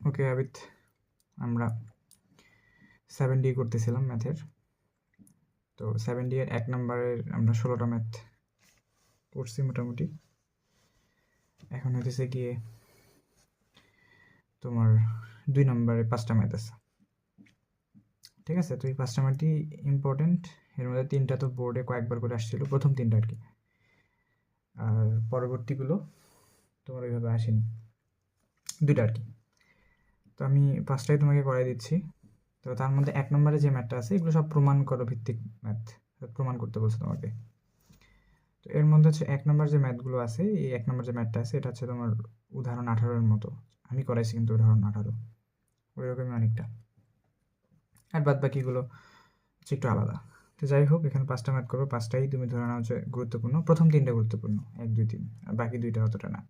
ওকে আবিদ, আমরা 7D করতেছিলাম ম্যাথের। তো 7D এর 1 নম্বরের আমরা 16টা ম্যাথ করছি মোটামুটি। এখন হইতেছে গিয়ে তোমার 2 নম্বরে 5টা ম্যাথ আছে, ঠিক আছে? তো এই 5টা ম্যাথই ইম্পর্টেন্ট। এর মধ্যে 3টা তো বোর্ডে কয়েকবার করে আসছিল, প্রথম 3টা আর কি, আর পরবর্তীগুলো তোমার ওইভাবে আসেনি, 2টা আর কি। তো আমি 5টাই তোমাকে করাই দিচ্ছি। তো তার মধ্যে 1 নম্বরে যে ম্যাথটা আছে এগুলো সব প্রমাণ করো ভিত্তিক ম্যাথ, প্রমাণ করতে বলছে তোমাকে। তো এর মধ্যে হচ্ছে 1 নম্বর যে ম্যাথগুলো আছে, এই 1 নম্বর যে ম্যাথটা আছে এটা হচ্ছে তোমার উদাহরণ 18-এর মতো। আমি করাইছি কিন্তু উদাহরণ 18, ওইরকমই অনেকটা, আর বাদ বাকিগুলো হচ্ছে একটু আলাদা। তো যাই হোক, এখানে 5টা ম্যাথ করবো, 5টাই তুমি ধরে নাও যে গুরুত্বপূর্ণ। প্রথম 3টা গুরুত্বপূর্ণ, 1, 2, 3, আর বাকি 2টা অতটা না।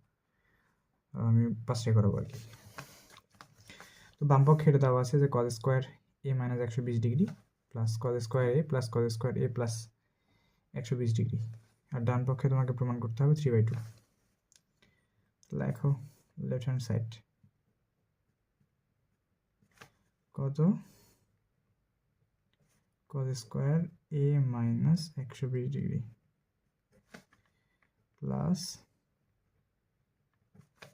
আমি 5টাই করাবো আর কি। তো বাম পক্ষে এটা দেওয়া আছে যে cos square a minus 120 degree plus cos square a plus cos square a plus 120 degree, আর ডান পক্ষে তোমাকে প্রমাণ করতে হবে 3/2। লেখো লেফট হ্যান্ড সাইড কত, cos square a minus 120 degree plus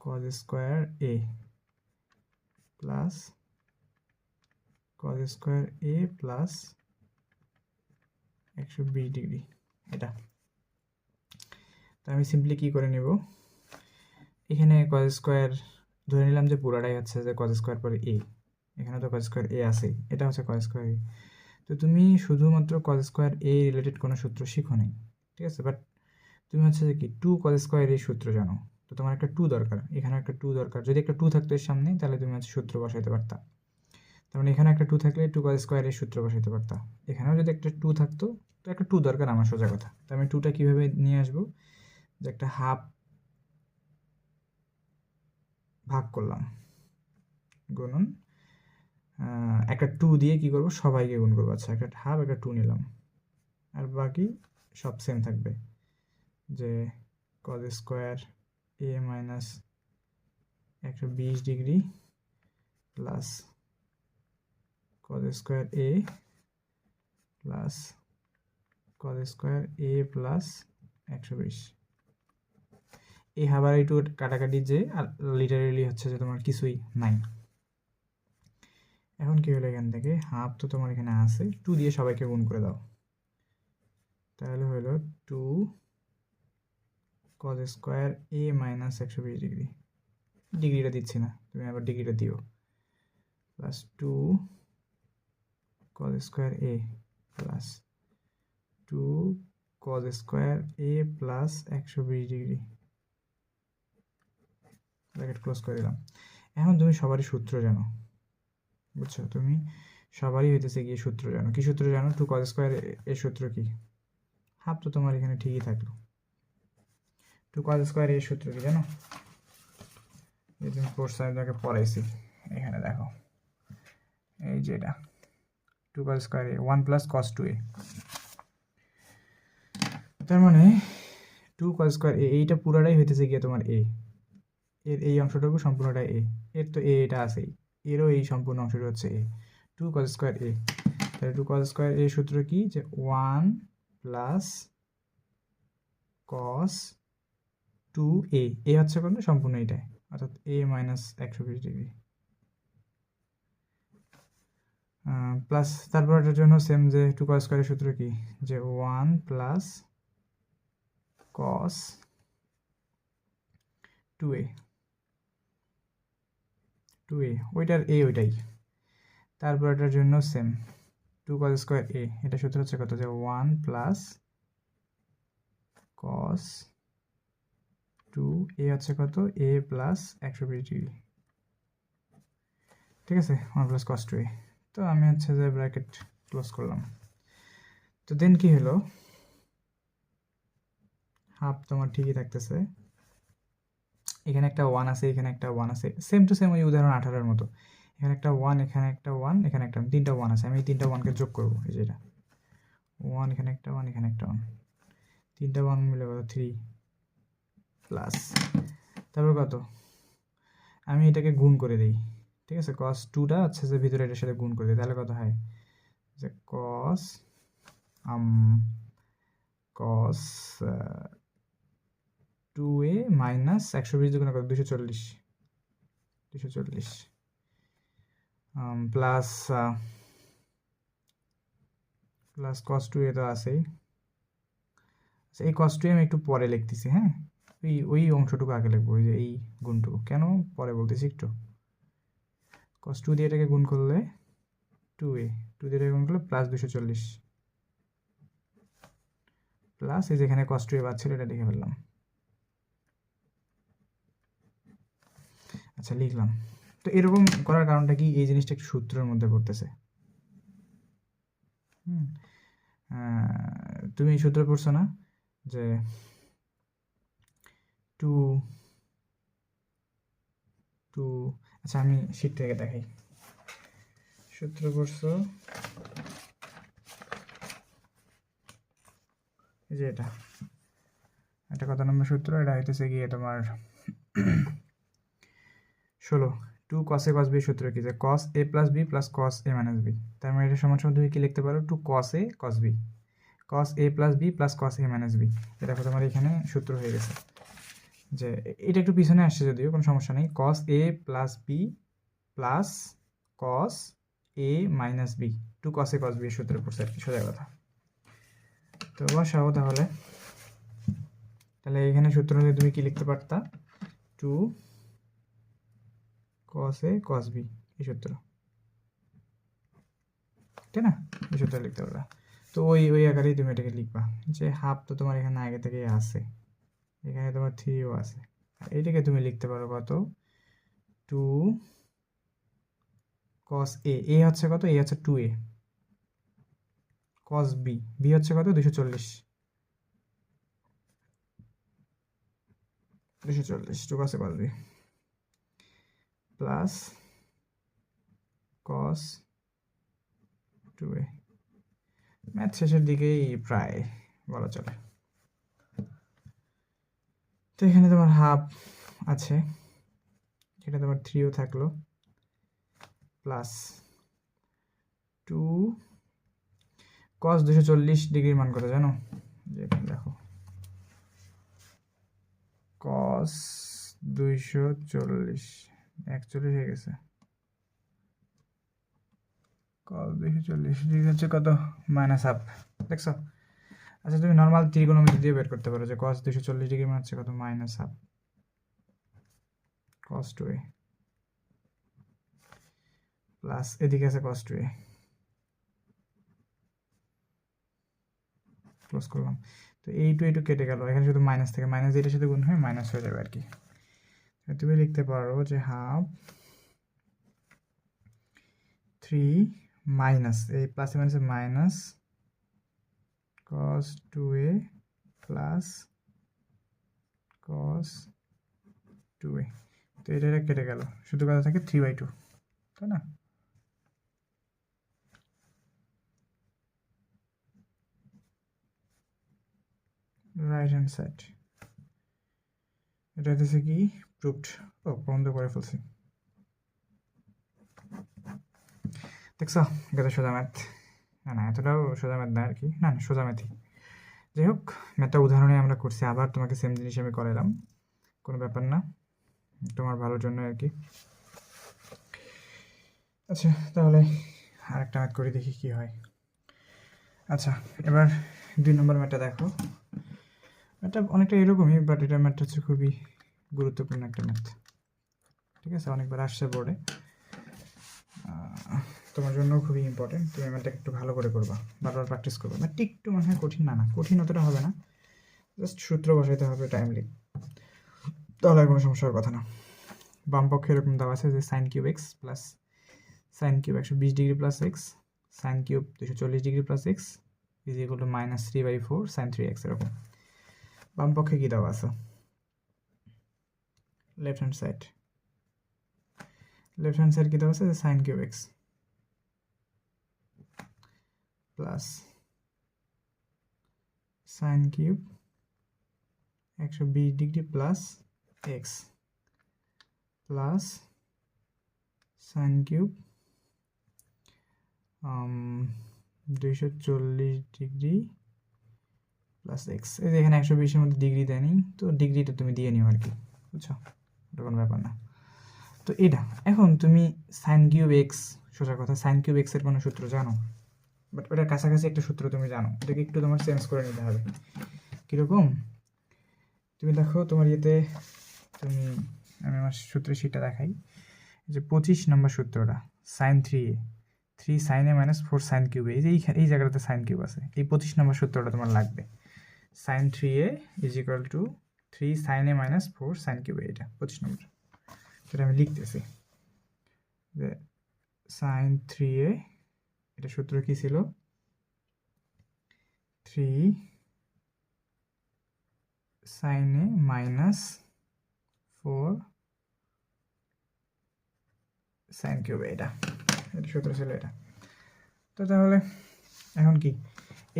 cos square a plus cos square a plus 120 degree. এটা তো আমি সিম্পলি কি করে নেব, এখানে cos স্কোয়ার ধরে নিলাম যে পুরাটাই হচ্ছে যে cos স্কোয়ার পরে a, এখানে তো cos স্কোয়ার a আছেই, এটা হচ্ছে cos স্কোয়ার a। তো তুমি শুধুমাত্র cos স্কোয়ার a রিলেটেড কোনো সূত্র শিখো নাই, ঠিক আছে? বাট তুমি হচ্ছে যে কি 2 cos স্কোয়ার a সূত্র জানো, তো তোমার একটা 2 দরকার, এখানে একটা 2 দরকার। যদি একটা 2 থাকতো এর সামনে, তাহলে তুমি হচ্ছে সূত্র বসাইতে পারতা। তার মানে এখানে একটা 2 থাকলে 2 cos স্কোয়ার a সূত্র বসাইতে পারতা। এখানেও যদি একটা 2 থাকতো, তো একটা 2 দরকার আমার, সোজা কথা। তো আমি 2টা কীভাবে নিয়ে আসবো, যে একটা হাফ ভাগ করলাম, গুণন একটা 2 দিয়ে কি করব, সবাইকে গুণ করবো। আচ্ছা, একটা হাফ একটা 2 নিলাম, আর বাকি সব সেম থাকবে, যে cos square a minus 120 degree plus cos square a plus cos square a plus 120। এই হাবার একটু কাটাকাটি, যে লিটারেলি হচ্ছে যে তোমার কিছুই নাই। এখন কি হলো, এখান থেকে হাফ তো তোমার এখানে আছে, 2 দিয়ে সবাইকে গুণ করে দাও, তাহলে হলো 2 cos square a minus 120 degree, ডিগ্রিটা দিচ্ছি না, তুমি আবার ডিগ্রিটা দিও, plus 2 cos square a plus 2 cos square a plus 120 degree, bracket close করে দিলাম। এখন তুমি সবারই সূত্র জানো, বুঝছো? তুমি সবারই হইতেছে গিয়ে সূত্র জানো। কি সূত্র জানো? 2 cos স্কোয়ার এর সূত্র কি? হাফ তো তোমার এখানে ঠিকই থাকলো। 2 cos স্কোয়ার এর সূত্র কি জানো? এই তুমি কোর্স আমি তোমাকে পড়াইছি, এখানে দেখো, এই যে এটা 2 cos square a 1 plus cos 2a। তার মানে 2 cos স্কোয়ার a, এইটা পুরাটাই হইতেছে গিয়ে তোমার a, এর এই অংশটুকু সম্পূর্ণটাই a, এর তো a এটা আছেই, এরও এই সম্পূর্ণ অংশটা হচ্ছে a। 2 cos স্কোয়ার a, তাহলে 2 cos স্কোয়ার a সূত্র কি, যে 1 প্লাস cos 2a, a হচ্ছে কোনটা, সম্পূর্ণ এইটাই, অর্থাৎ a মাইনাস 120 ডিগ্রি প্লাস, তারপর এটার জন্য সেম, যে 2 cos স্কোয়ারের সূত্র কি, যে 1 প্লাস cos 2a, ওইটার a ওইটাই। তারপর এটার জন্য সেম 2 cos স্কোয়ার a, এটা সূত্র হচ্ছে কত, যে 1 প্লাস cos 2a হচ্ছে কত, a প্লাস 120 ডিগ্রি, ঠিক আছে? 1 প্লাস cos 2a। তো আমি হচ্ছে যে ব্র্যাকেট ক্লোজ করলাম। তো দেন কি হলো, হাফ তোমার ঠিকই থাকতেছে, এখানে একটা 1 আছে, এখানে একটা 1 আছে, সেম টু সেম ওই উদাহরণ 18-এর মতো। এখানে একটা 1, এখানে একটা 1, এখানে একটা 3টা 1 আছে, আমি এই 3টা 1কে যোগ করবো, এই যে এটা 1, এখানে একটা 1, এখানে একটা 1, 3টা 1 মিলে কত, 3 প্লাস, তারপর কত, আমি এটাকে গুণ করে দিই, ঠিক আছে, cos 2টা হচ্ছে যে ভিতরে এটার সাথে গুণ করে দিই, তাহলে কত হয় যে cos cos 2a মাইনাস 120 দুগুণ কত 240 প্লাস প্লাস cos 2a তো আছেই। আচ্ছা, এই cos 2a আমি একটু পরে লিখতেছি, হ্যাঁ, ওই অংশটুকু আগে লিখবো, ওই যে এই গুণটুকু কেন পরে বলতেছি একটু। cos 2 দিয়ে এটাকে গুণ করলে 2a, 2 দিয়ে এটাকে গুণ করলে প্লাস 240 প্লাস এই যেখানে cos 2a বাদ ছিল এটা লিখে ফেললাম। আচ্ছা, লিখলাম। তো এরকম করার কারণটা কি, এই জিনিসটা একটু সূত্রের মধ্যে পড়তেছে। তুমি এই সূত্র পড়ছো না যে 2 আচ্ছা আমি শীট থেকে দেখাই, সূত্র পড়ছো এই যে এটা কত নম্বর সূত্র, এটা হইতেছে গিয়ে তোমার 16। 2 cos a cos b সূত্র কি, যে cos a plus b plus cos a minus b, তার মানে এটা সমান সমান তুমি কি লিখতে পারো 2 cos a cos b, cos a plus b plus cos a minus b। এটা দেখো তোমার এখানে সূত্র হয়ে গেছে। যে এটা একটু পিছনে আসছে যদিও কোনো সমস্যা নেই, cos a plus b plus cos a minus b, 2 cos a cos b এর সূত্র পড়ছে আর কি, সোজা কথা। তো বসাও তাহলে এখানে সূত্র হলে তুমি কি লিখতে পারতা 2 cos a cos b, এই সূত্র, ঠিক না, এই সূত্র লিখতে পারবা। তো ওই আকারেই তুমি এটাকে লিখবা, যে হাফ তো তোমার এখানে আগে থেকেই আছে, এখানে তোমার 3ও আছে, এইটাকে তুমি লিখতে পারো কত 2 cos a, a হচ্ছে কত, a হচ্ছে 2a, cos b, b হচ্ছে কত 240 2 cos a cos b plus cos 2a। Math শেষের দিকেই প্রায় বলা চলে। তো এখানে তোমার হাফ আছে, এটা তোমার 3ও থাকলো, প্লাস 2 cos 240 ডিগ্রির মান কত জানো, যে এখানে দেখো cos 240 41 হয়ে গেছে, cos 240 ডিগ্রি হচ্ছে কত মাইনাস হাফ, দেখছো। আচ্ছা, তুমি নর্মাল ত্রিকোণমিতি দিয়ে বের করতে পারো যে cos 240 ডিগ্রি মানে হচ্ছে কত minus half cos 2a, plus এদিকে আছে cos 2a, ক্লোজ করলাম। তো এইটু কেটে গেল, এখানে শুধু মাইনাস থেকে মাইনাস এটার সাথে গুণ হয়ে মাইনাস হয়ে যাবে আর কি। তুমি লিখতে পারো যে হাফ 3 মাইনাস এই প্লাস মাইনাসে minus cos 2a plus cos 2a। তো এটা কেটে গেল, শুধু কথা থাকে 3/2, তাই না। রাইট হ্যান্ড সাইড, এটা হচ্ছে কি প্রুভড, বন্ধ করে ফেলছি, দেখছো এটা সোজা ম্যাথ, না এতটাও সোজা ম্যাথ না আর কি, না সোজা ম্যাথই। যাই হোক, ম্যাথটা উদাহরণে আমরা করছি, আবার তোমাকে সেম জিনিস আমি করালাম, কোনো ব্যাপার না, তোমার ভালোর জন্য আর কি। আচ্ছা, তাহলে আরেকটা ম্যাথ করে দেখি কি হয়। আচ্ছা, এবার 2 নম্বর ম্যাথটা দেখো, এটা অনেকটা এরকমই, বাট এটা ম্যাথটা হচ্ছে খুবই গুরুত্বপূর্ণ একটা ম্যাথ, ঠিক আছে, অনেকবার আসছে বোর্ডে, তোমার জন্য খুবই ইম্পর্টেন্ট, তুমি ম্যাথটাকে একটু ভালো করে করবা, বারবার প্র্যাকটিস করবা। ম্যাথটা একটু মনে হয় কঠিন, না কঠিন অতটা হবে না, জাস্ট সূত্র বসাইতে হবে টাইমলি, তাহলে আর কোনো সমস্যার কথা না। বাম পক্ষে এরকম দেওয়া আছে যে sine cube x plus sine cube 120 degree plus x, sine cube 240 degree plus x is equal to -3/4 sine 3x, এরকম। বাম পক্ষে কি দেওয়া আছে, লেফট হ্যান্ড সাইড কি দেওয়া আছে যে sine cube x plus sine cube 120 degree plus x plus sine cube 240 degree plus x. এই যে এখানে 120-এর মধ্যে ডিগ্রি দেয়নি, তো ডিগ্রিটা তুমি দিয়ে নিও আর কি, বুঝছো, এটা কোনো ব্যাপার না। তো এটা এখন তুমি সাইন কিউব এক্স, সোজা কথা সাইন কিউব এক্সের কোনো সূত্র জানো, বাট ওটার কাছাকাছি একটা সূত্র তুমি জানো, এটাকে একটু তোমার চেঞ্জ করে নিতে হবে। কীরকম? তুমি দেখো তোমার ইয়েতে আমি আমার সূত্রের শিটটা দেখাই, যে 25 নম্বর সূত্রটা sign 3 sine a minus 4 sine cube, এই জায়গাটাতে সাইন কিউব আছে, এই 25 নম্বর সূত্রটা তোমার লাগবে। Sine 3a is equal to 3 sine a minus 4 sine cube, এটা 25 নম্বর। সেটা আমি লিখতেছি যে সাইন 3a, এটা সূত্র কি ছিল, 3 sine a minus 4 sine cube, এটা সূত্র ছিল এটা। তো তাহলে এখন কি,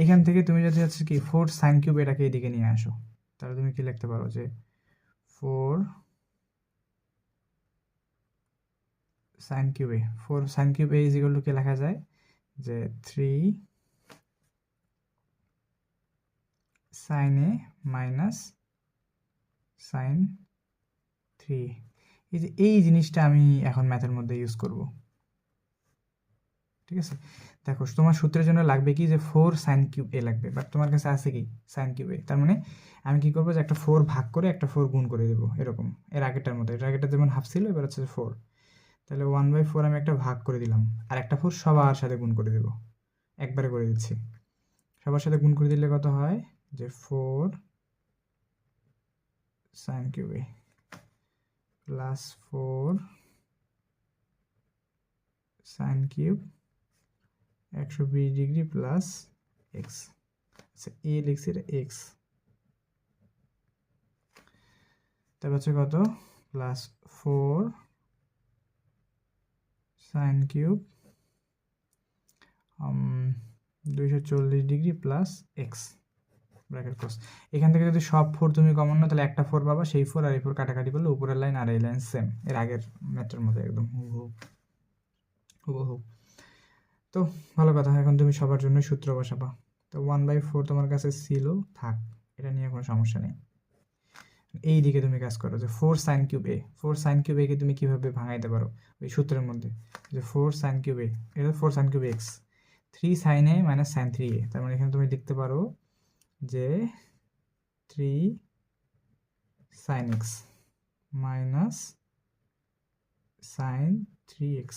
এখান থেকে তুমি যদি হচ্ছে কি 4 সাইন কিউব এটাকে এদিকে নিয়ে আসো, তাহলে তুমি কি লিখতে পারো যে 4 sine cube A, 4 sine cube A is equal two কি লেখা যায়, যে 3 সাইন এ মাইনাস সাইন 3। এই যে এই জিনিসটা আমি এখন ম্যাথের মধ্যে ইউজ করব, ঠিক আছে। দেখো তোমার সূত্রের জন্য লাগবে কি, যে 4 সাইন কিউব এ লাগবে, বাট তোমার কাছে আছে কি সাইন কিউব এ, তার মানে আমি কি করবো, যে একটা 4 ভাগ করে একটা 4 গুণ করে দেবো, এরকম এর আগেরটার মতো। এর আগেরটা যেমন হাফ ছিল, এবার হচ্ছে 4, তাহলে 1/4 আমি একটা ভাগ করে দিলাম, আর একটা 4 সবার সাথে গুণ করে দেবো, একবারে করে দিচ্ছি। সবার সাথে গুণ করে দিলে কত হয়, যে 4 sine cube a plus 4 sine cube 120 degree plus x. আচ্ছা, এ লিখছি, এটা এক্স, তারপর হচ্ছে কত, plus 4 sine cube 240 degree plus x bracket close. এখান থেকে যদি সব 4 তুমি কমন না, তাহলে একটা 4 পাবা, সেই 4 আর এই 4 কাটাকাটি করলে উপরের লাইন আর এই লাইন সেম, এর আগের ম্যাথের মতো একদম হুবহু। তো ভালো কথা, এখন তুমি সবার জন্য সূত্র বসাবা। তো 1/4 তোমার কাছে ছিল, থাক, এটা নিয়ে কোনো সমস্যা নেই। এই দিকে তুমি কাজ করো, যে 4 সাইন কিউব এ, 4 সাইন কিউব একে তুমি কীভাবে ভাঙাইতে পারো ওই সূত্রের মধ্যে, যে 4 সাইন কিউব এ, এটা 4 sine cube x, 3 sine a minus sine 3a, তার মানে এখানে তুমি লিখতে পারো যে 3 sine x minus sine 3x,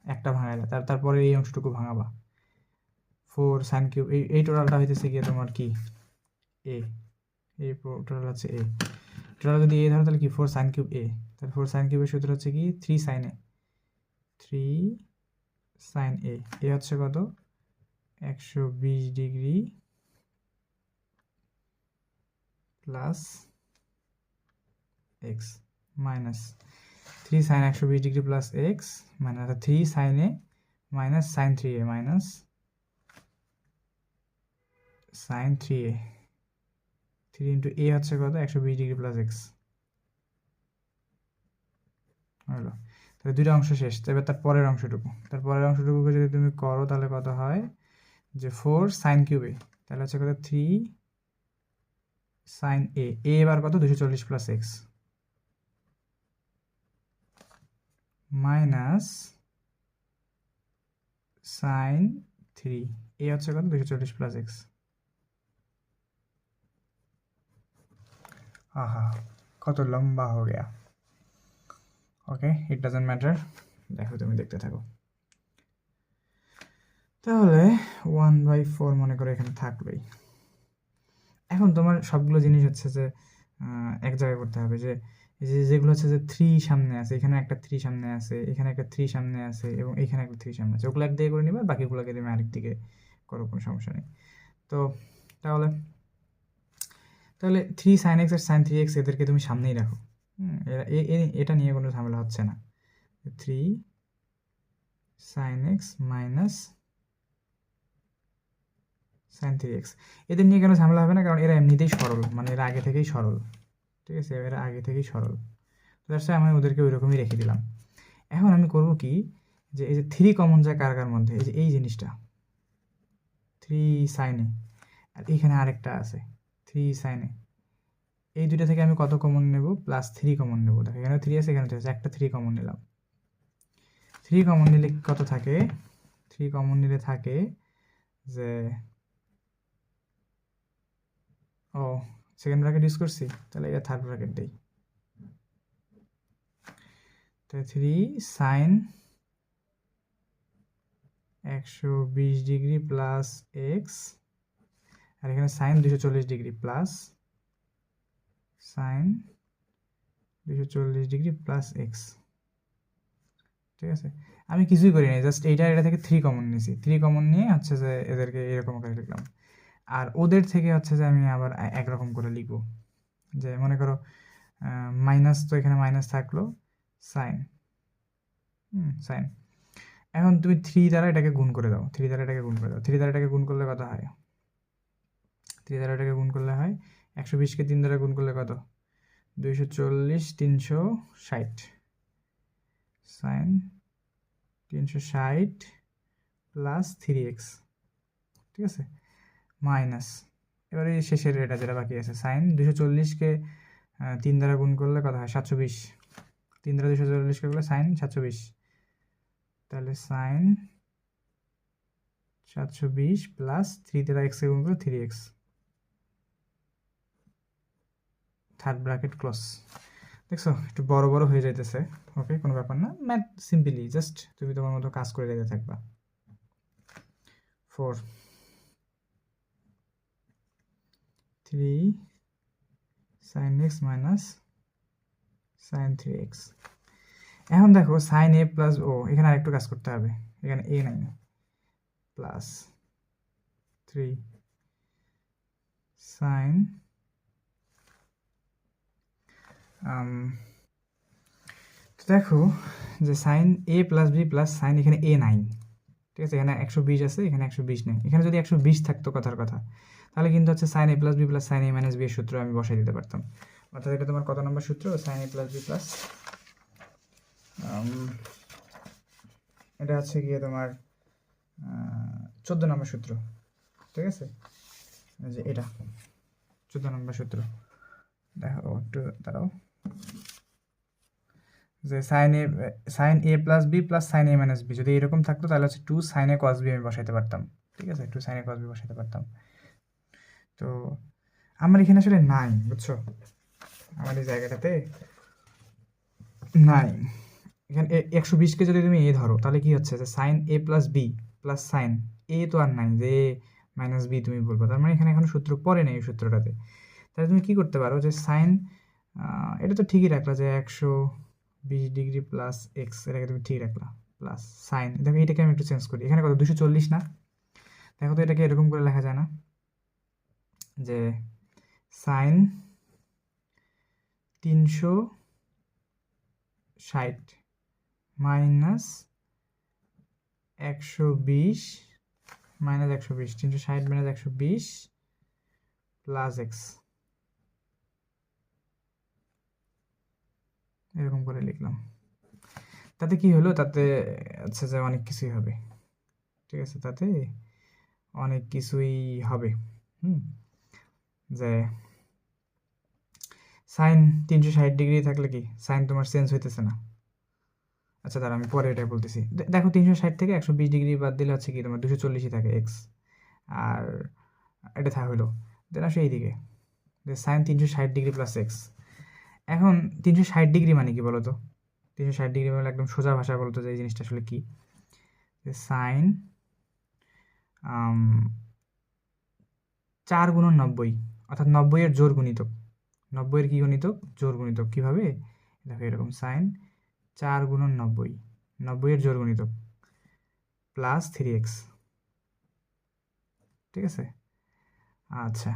একটা ভাঙাইলা, তারপরে এই অংশটুকু ভাঙাবা, 4 সাইন কিউব, এই টোটালটা হইতেছে গিয়ে তোমার কি এ, এই টোটাল হচ্ছে এ, টোটাল যদি এ ধরো তাহলে কি 4 সাইন কিউব এ, তাহলে 4 সাইন কিউবের সূত্র হচ্ছে কি 3 সাইন এ, 3 সাইন এ, এ হচ্ছে কত 120 degree plus x minus 3 sine 120 degree plus x minus 3 sine a minus sine 3a minus sine 3a, 3 into a হচ্ছে কত 120 ডিগ্রি প্লাস এক্স হলো। তাহলে দুইটা অংশ শেষ, এবার তার পরের অংশটুকুকে যদি তুমি করো তাহলে কত হয়, যে 4 সাইন কিউবে, তাহলে হচ্ছে কত 3 সাইন এ, এবার কত 240 প্লাস এক্স মাইনাস সাইন 3, এ হচ্ছে কত 240 প্লাস এক্স। আহা, কত লম্বা হয়ে গেয়া। ওকে, ইট ডাজন্ট ম্যাটার, দেখো তুমি দেখতে থাকো। তাহলে 1/4 মনে করো এখানে থাকবেই। এখন তোমার সবগুলো জিনিস হচ্ছে যে এক জায়গায় করতে হবে, যে যেগুলো হচ্ছে যে 3 সামনে আছে, এখানে একটা 3 সামনে আছে, এখানে একটা 3 সামনে আছে, এবং এখানে একটা 3 সামনে আছে, ওগুলো এক দিকে করে নিবা, বাকিগুলোকে তুমি আরেক দিকে করো, কোনো সমস্যা নেই। তো তাহলে 3 সাইন এক্স আর সাইন 3x এদেরকে তুমি সামনেই রাখো, এটা নিয়ে কোনো ঝামেলা হচ্ছে না। 3 sine x minus sine 3x, এদের নিয়ে কেন ঝামেলা হবে না, কারণ এরা এমনিতেই সরল, মানে এরা আগে থেকেই সরল, ঠিক আছে, এরা আগে থেকেই সরল, দ্যাটস ওয়াই আমি ওদেরকে ওই রকমই রেখে দিলাম। এখন আমি করব কি, যে এই যে 3 কমন যায় কার কার মধ্যে, এই যে এই জিনিসটা 3 সাইনে, আর এখানে আরেকটা আছে 3 সাইনে, এই দুইটা থেকে আমি কত কমন নেব, +3 কমন নেব। দেখো এখানে 3 আছে, এখানে 3 আছে, একটা 3 কমন নিলাম। 3 কমন নিলে কত থাকে, 3 কমন নিলে থাকে যে, ও সেকেন্ড ব্র্যাকেট ইউজ করছি, তাহলে এটা থার্ড ব্র্যাকেট দেই। তো 3 সাইন 120 ডিগ্রি প্লাস এক্স, আর এখানে sine 240 degree plus sine 240 degree plus x. ঠিক আছে, আমি কিছুই করি নাই, জাস্ট এটা থেকে 3 কমন নিয়েছি। 3 কমন নিয়ে হচ্ছে যে এদেরকে এরকম করে লিখলাম। আর ওদের থেকে হচ্ছে যে আমি আবার একরকম করে লিখবো, যে মনে করো মাইনাস, তো এখানে মাইনাস থাকলো, সাইন সাইন। এখন তুমি 3 দ্বারা এটাকে গুণ করে দাও, 3 দ্বারা এটাকে গুণ করে দাও। 3 দ্বারা এটাকে গুণ করলে কত হয়, 3 দ্বারা এটাকে গুণ করলে হয় 120কে 3 দ্বারা গুণ করলে কত, 240 360 সাইন 360 প্লাস 3x। ঠিক আছে, মাইনাস, এবারে শেষের এটা যেটা বাকি আছে, সাইন 240কে 3 দ্বারা গুণ করলে কত হয়, 720। 3 দ্বারা 240কে করলে সাইন 720, তাহলে সাইন 720 প্লাস 3 দ্বারা এক্সকে গুণ করলে 3x, থার্ড ব্র্যাকেট ক্লোজ। দেখছো একটু বড় বড় হয়ে যাইতেছে, ওকে কোনো ব্যাপার না, ম্যাথ সিম্পলি জাস্ট তুমি তোমার মতো কাজ করে যেতে থাকবা। 4 3 sine x minus sine 3x। এখন দেখো সাইন এ প্লাস ও, এখানে আরেকটু কাজ করতে হবে, এখানে এ নাই, প্লাস 3 সাইন তো দেখো যে সাইন এ প্লাস বি প্লাস সাইন, এখানে এ নাই, ঠিক আছে, এখানে 120 আছে, এখানে 120 নেই। এখানে যদি 120 থাকতো কথার কথা, তাহলে কিন্তু হচ্ছে sign A plus B plus sign a minus B এর সূত্র আমি বসাই দিতে পারতাম। অর্থাৎ এটা তোমার কত নম্বর সূত্র, সাইন এ প্লাস বি প্লাস, এটা হচ্ছে গিয়ে তোমার 14 নম্বর সূত্র। ঠিক আছে, যে এটা 14 নম্বর সূত্র। দেখো একটু দাঁড়াও, যে sign A plus B plus sign a minus B যদি এরকম থাকতো, তাহলে হচ্ছে 2 সাইন এ কস বি আমি বসাইতে পারতাম। ঠিক আছে, 2 সাইন এ কস বি বসাইতে পারতাম। তো আমার এখানে আসলে নাই, বুঝছো, আমার এই জায়গাটাতে নাই। এখানে 120কে যদি তুমি এ ধরো, তাহলে কি হচ্ছে যে সাইন এ প্লাস বি প্লাস সাইন এ, তো আর নাই যে এ মাইনাস বি তুমি বলবো, তার মানে এখানে এখনো সূত্র পড়ে নেই এই সূত্রটাতে। তাহলে তুমি কি করতে পারো, যে সাইন এটা তো ঠিকই রাখলা, যে 120 ডিগ্রি প্লাস এক্স, এটাকে তুমি ঠিক রাখলা, প্লাস সাইন, দেখো এটাকে আমি একটু চেঞ্জ করি, এখানে কত 240 না, দেখো তো এটাকে এরকম করে লেখা যায় না, যে sine 360 minus 120 minus 120, 360 minus 120 plus x, এরকম করে লিখলাম। তাতে কি হলো, তাতে আচ্ছা যে অনেক কিছুই হবে। ঠিক আছে, তাতে অনেক কিছুই হবে। যে সাইন 360 ডিগ্রি থাকলে কি সাইন তোমার চেঞ্জ হইতেছে না। আচ্ছা দাঁড়া, আমি পরে এটাই বলতেছি। দেখো 360 থেকে 120 ডিগ্রি বাদ দিলে হচ্ছে কি তোমার 240ই থাকে এক্স, আর এটা হলো দেন আসে এইদিকে, যে সাইন 360 ডিগ্রি প্লাস এক্স। এখন 360 ডিগ্রি মানে কি বলতো, 360 ডিগ্রি মানে একদম সোজা ভাষায় বলতো যে এই জিনিসটা আসলে কি, যে সাইন 4 গুণন 90, অর্থাৎ 90 এর জোর গুণিতক। 90 এর কি গুণিতক, জোর গুণিতক। কিভাবে, দেখো এরকম সাইন 4 গুণন 90, 90 এর জোর গুণিতক প্লাস 3x। ঠিক আছে, আচ্ছা,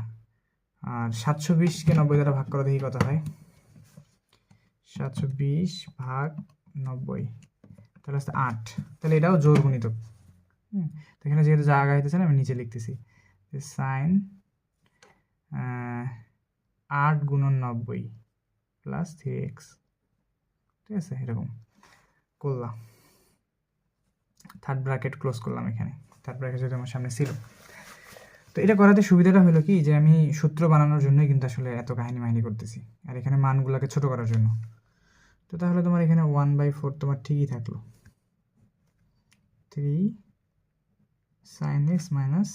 আর 720কে 90 দ্বারা ভাগ করা দেখি কত হয়, 720 ভাগ 90, তাহলে হচ্ছে 8। তাহলে এটাও জোর গুণিতক। তো এখানে যেহেতু জায়গা হইতেছে না, আমি নিচে লিখতেছি সাইন 8 গুণন 90 প্লাস 3x। ঠিক আছে, এরকম করলাম, থার্ড ব্র্যাকেট ক্লোজ করলাম, এখানে থার্ড ব্র্যাকেট যেহেতু আমার সামনে ছিল। তো এটা করাতে সুবিধাটা হলো কি যে আমি সূত্র বানানোর জন্যই কিন্তু আসলে এত কাহিনী মাহিনী করতেছি, আর এখানে মানগুলোকে ছোট করার জন্য। তো তাহলে তোমার এখানে 1/4 তোমার ঠিকই থাকলো, 3 sin x minus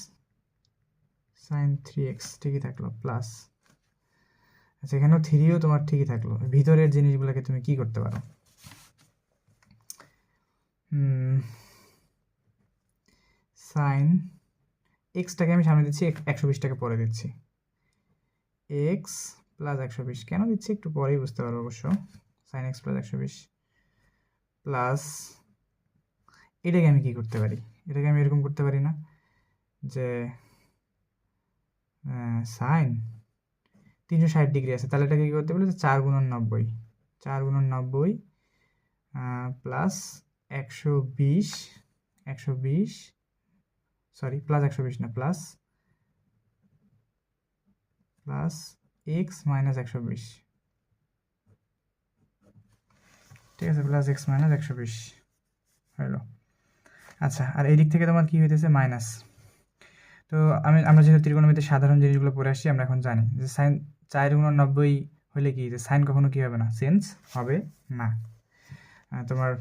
sin 3x ঠিকই থাকলো, প্লাস আচ্ছা এখানেও 3ও তোমার ঠিকই থাকলো। ভিতরের জিনিসগুলোকে তুমি কি করতে পারো, সাইন এক্সটাকে আমি সামনে দিচ্ছি, 120টাকে পরে দিচ্ছি, এক্স প্লাস 120 কেন দিচ্ছি একটু পরেই বুঝতে পারবো অবশ্য। সাইন এক্স প্লাস 120 প্লাস এটাকে আমি কি করতে পারি, এটাকে আমি এরকম করতে পারি না যে সাইন 360 ডিগ্রি আছে, তাহলে এটাকে কি করতে পারি, 4 গুণন 90, 4 গুণন 90 প্লাস 120 সরি প্লাস 120 না, প্লাস এক্স মাইনাস 120, ঠিক আছে, প্লাস এক্স মাইনাস 120 হলো। আচ্ছা আর এই দিক থেকে তোমার কি হইতেছে, মাইনাস। তো আমরা যেহেতু ত্রিকোণমিতির সাধারণ জিনিসগুলো পড়ে আসছি, আমরা এখন জানি যে সাইন 4 গুণন 90 হলে কি, যে সাইন কখনো কি হবে না, চেঞ্জ হবে না। তোমার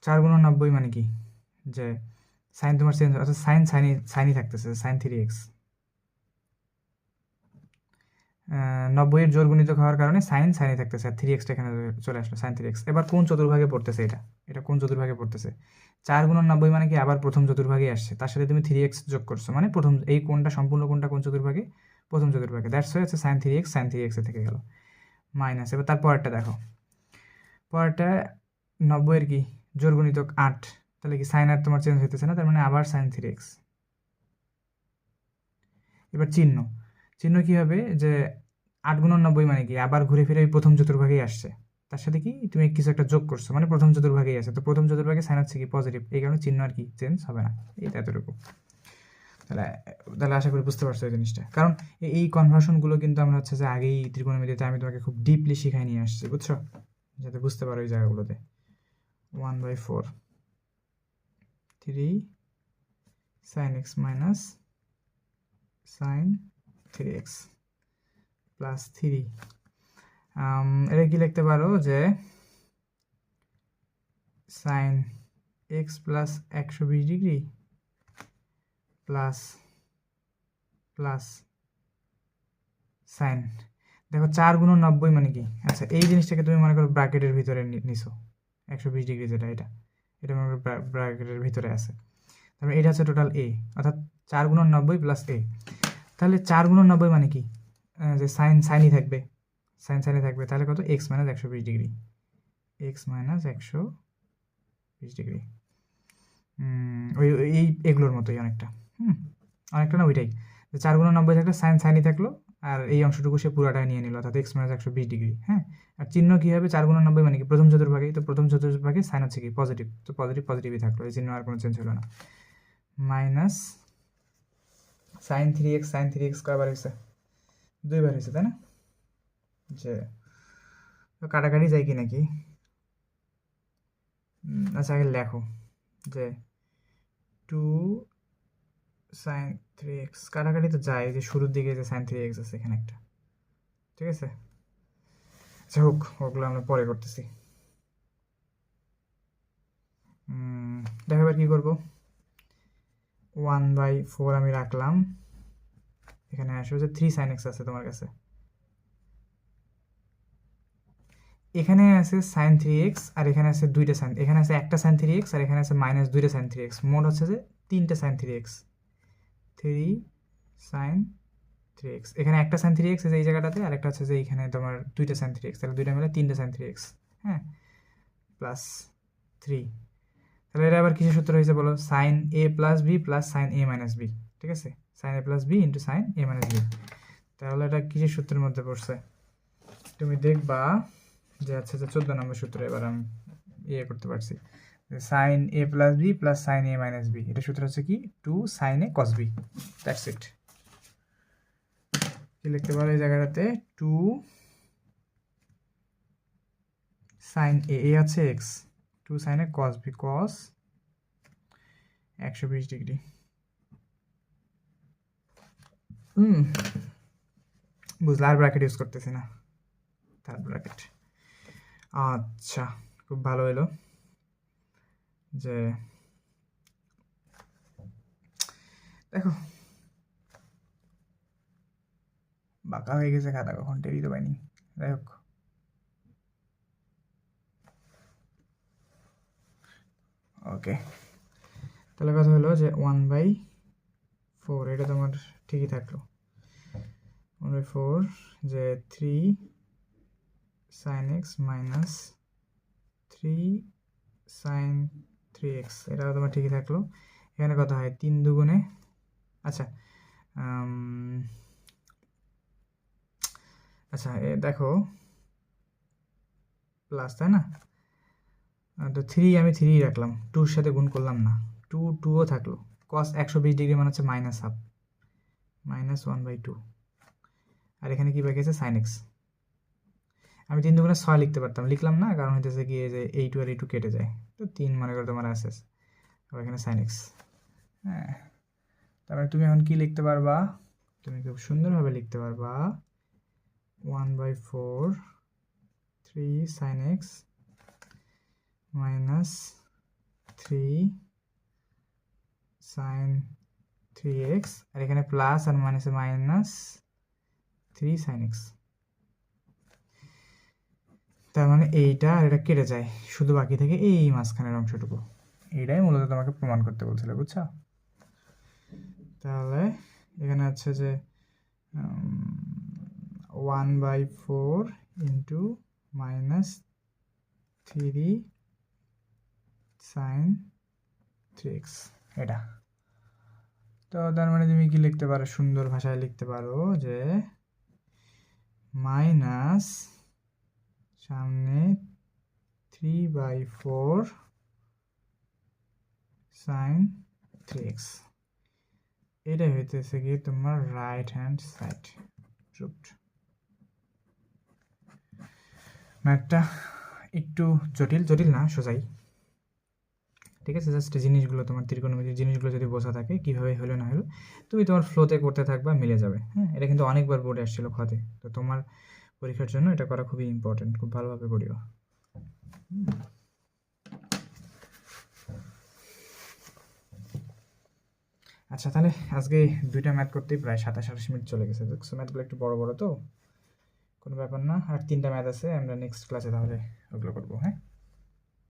4 গুণন 90 মানে কি, যে সাইন তোমার চেঞ্জ, অর্থাৎ সাইনই থাকতেছে, সাইন 3x 90-এর জোর গুণিতক হওয়ার কারণে সাইনই থাকতেছে, আর 3xটা এখানে চলে আসলো, সাইন 3x। এবার কোন চতুর্ভাগে পড়তেছে এটা কোন চতুর্ভাগে পড়তেছে, 4 গুণন 90 মানে কি, আবার প্রথম চতুর্ভাগে আসছে, তার সাথে তুমি 3x যোগ করছো, মানে প্রথম এই কোণটা সম্পূর্ণ কোণটা কোন চতুর্ভাগে, প্রথম চতুর্ভাগে, দ্যাটস হচ্ছে সাইন 3x থেকে গেল মাইনাস। এবার তার পরেরটা দেখো, পরেরটা 90-এর কি জোর গুণিতক 8, তাহলে কি সাইন আর তোমার চেঞ্জ হইতেছে না, তার মানে আবার সাইন 3x। এবার চিহ্ন কি হবে, যে 8 গুণন 90 মানে কি, আবার ঘুরে ফিরে প্রথম চতুর্ভাগেই আসছে, তার সাথে কি তুমি কিছু একটা যোগ করছো, মানে প্রথম চতুর্ভাগেই আছে, তো প্রথম চতুর্ভাগে সাইন হচ্ছে কি পজিটিভ, এই কারণে চিহ্ন আর কি চেঞ্জ হবে না, এইটা এতটুকু। তাহলে আশা করি বুঝতে পারছো এই জিনিসটা, কারণ এই কনভার্সনগুলো কিন্তু আমরা হচ্ছে যে আগেই ত্রিকোণমিতিতে আমি তোমাকে খুব ডিপলি শিখাই নিয়ে আসছি, বুঝছো, যাতে বুঝতে পারো এই জায়গাগুলোতে। 1/4 3 sin x minus sin 3x plus 3, এটা কি লিখতে পারো যে sine x plus 120 degree plus sine, দেখো 4 গুণন 90 মানে কি, আচ্ছা এই জিনিসটাকে তুমি মনে করো ব্র্যাকেটের ভিতরে নিছো, 120 ডিগ্রি যেটা এটা মনে করো ব্র্যাকেটের ভিতরে আছে, তারপরে এটা হচ্ছে টোটাল এ, অর্থাৎ 4 গুণন 90 প্লাস এ। তাহলে 4 গুণন 90 মানে কি, যে সাইনই থাকবে, সাইনই থাকবে, তাহলে কত, x minus 120 degree, x minus 120 degree, এগুলোর মতোই অনেকটা, অনেকটা না ওইটাই, যে 4 গুণন 90 থাকলে সাইনই থাকলো, আর এই অংশটুকু সে পুরাটাই নিয়ে নিল, অর্থাৎ এক্স মাইনাস 120 ডিগ্রি। হ্যাঁ, আর চিহ্ন কি হবে, 4 গুণন 90 মানে কি প্রথম চতুর্ভাগে, তো প্রথম চতুর্ভাগে সাইন হচ্ছে কি পজিটিভ, তো পজিটিভই থাকলো, এই চিহ্ন আর কোনো চেঞ্জ হলো না, মাইনাস সাইন 3x কয়বার হয়েছে, 2বার হয়েছে, তাই না, যে কাটাকাটি যায় কি নাকি, আচ্ছা আগে লেখো যে 2 sin 3x, কাটাকাটি তো যায়, যে শুরুর দিকে যে sin 3x আছে এখানে একটা, ঠিক আছে, আচ্ছা হোক, ওগুলো আমরা পরে করতেছি। দেখো এবার কি করবো, 1/4 আমি রাখলাম, এখানে আসবে যে 3 sin x আছে তোমার কাছে, এখানে আছে sin 3x, আর এখানে আছে দুইটা সাইন, এখানে আছে একটা sin 3x, আর এখানে আছে মাইনাস দুইটা sin 3x, মোট হচ্ছে যে 3টা sin 3x, 3 sin 3x, এখানে একটা sin 3x আছে এই জায়গাটাতে, আর একটা হচ্ছে যে এইখানে তোমার দুইটা sin 3x, তাহলে দুইটা মিলে 3টা sin 3x, হ্যাঁ, প্লাস 3, তাহলে এটা আবার কিসের সূত্র হয়েছে বলো, sin a plus b plus sin a minus b, ঠিক আছে, sin a plus b into sin a minus b, তাহলে এটা কিসের সূত্রের মধ্যে পড়ছে, তুমি দেখবা যে আচ্ছা 14 নম্বর সূত্র, এবার আমি করতে পারছি, sign A plus B plus sign a minus B, এটা সূত্র হচ্ছে কি 2 sin a cos b, that's it. কি লিখতে পারো এই জায়গাটাতে, 2 সাইন এ আছে এক্স, 2 সাইন এ কস বি, কস 120 ডিগ্রি। বুঝলে, আর ব্র্যাকেট ইউজ করতেছি না, থার্ড ব্র্যাকেট। আচ্ছা, খুব ভালো হলো যে দেখো বাঁকা হয়ে গেছে খাতা, কখন টেরই তো পাইনি। যাই হোক, ওকে, তাহলে কথা হলো যে 1/4, এটা তোমার ঠিকই থাকলো। 1/4 যে 3 sine x minus 3 sine 3x, এটাও তোমার ঠিকই থাকলো। এখানে কথা হয় 3 দুগুণে, আচ্ছা আচ্ছা দেখো প্লাস, তাই না? তো 3 আমি 3 রাখলাম, 2-র সাথে গুণ করলাম না, 2ও থাকলো। কস 120 ডিগ্রি মানে হচ্ছে মাইনাস হাফ, -1/2। আর এখানে কি বাকি আছে? Sine x. আমি 3 দুগুণে 6 লিখতে পারতাম, লিখলাম না, কারণ হইতেছে গিয়ে যে এই 2 আর এই 2 কেটে যায়, তো 3 মনে করো তোমার আছে, আর এখানে সাইন এক্স। হ্যাঁ, তারপরে তুমি এখন কি লিখতে পারবা? তুমি খুব সুন্দরভাবে লিখতে পারবা 1/4 3 sine x minus 3 sine 3x, আর এখানে প্লাস আর মাইনাসে মাইনাস 3 সাইন এক্স। তার মানে এইটা আর এটা কেটে যায়, শুধু বাকি থাকে এই মাঝখানের অংশটুকু। এইটাই মূলত তোমাকে প্রমাণ করতে বলছিল, বুঝছো? তাহলে এখানে আছে যে 1/4 ইন্টু মাইনাস 3 সাইন 3x, এটা। তো তার মানে তুমি কি লিখতে পারো? সুন্দর ভাষায় লিখতে পারো যে মাইনাস সামনে 3/4 সাইন 3x, এটা হইতেছে কি তোমার রাইট হ্যান্ড সাইড রুট। ম্যাথটা একটু জটিল, জটিল না, সোজাই, ঠিক আছে? জাস্ট জিনিসগুলো, তোমার ত্রিকোণমিতির জিনিসগুলো যদি বোঝা থাকে, কীভাবে হলো না হলো, তুমি তোমার ফ্লোতে করতে থাকবা, মিলে যাবে। হ্যাঁ, এটা কিন্তু অনেকবার বোর্ডে আসছিল খতে, তো তোমার পরীক্ষার জন্য এটা করা খুবই ইম্পর্টেন্ট, খুব ভালোভাবে করিও। আচ্ছা, তাহলে আজকে 2টা ম্যাথ করতেই প্রায় 27-28 মিনিট চলে গেছে। দেখছো ম্যাথগুলো একটু বড় বড়, তো কোনো ব্যাপার না। আর 3টা ম্যাথ আছে, আমরা নেক্সট ক্লাসে তাহলে ওগুলো করবো।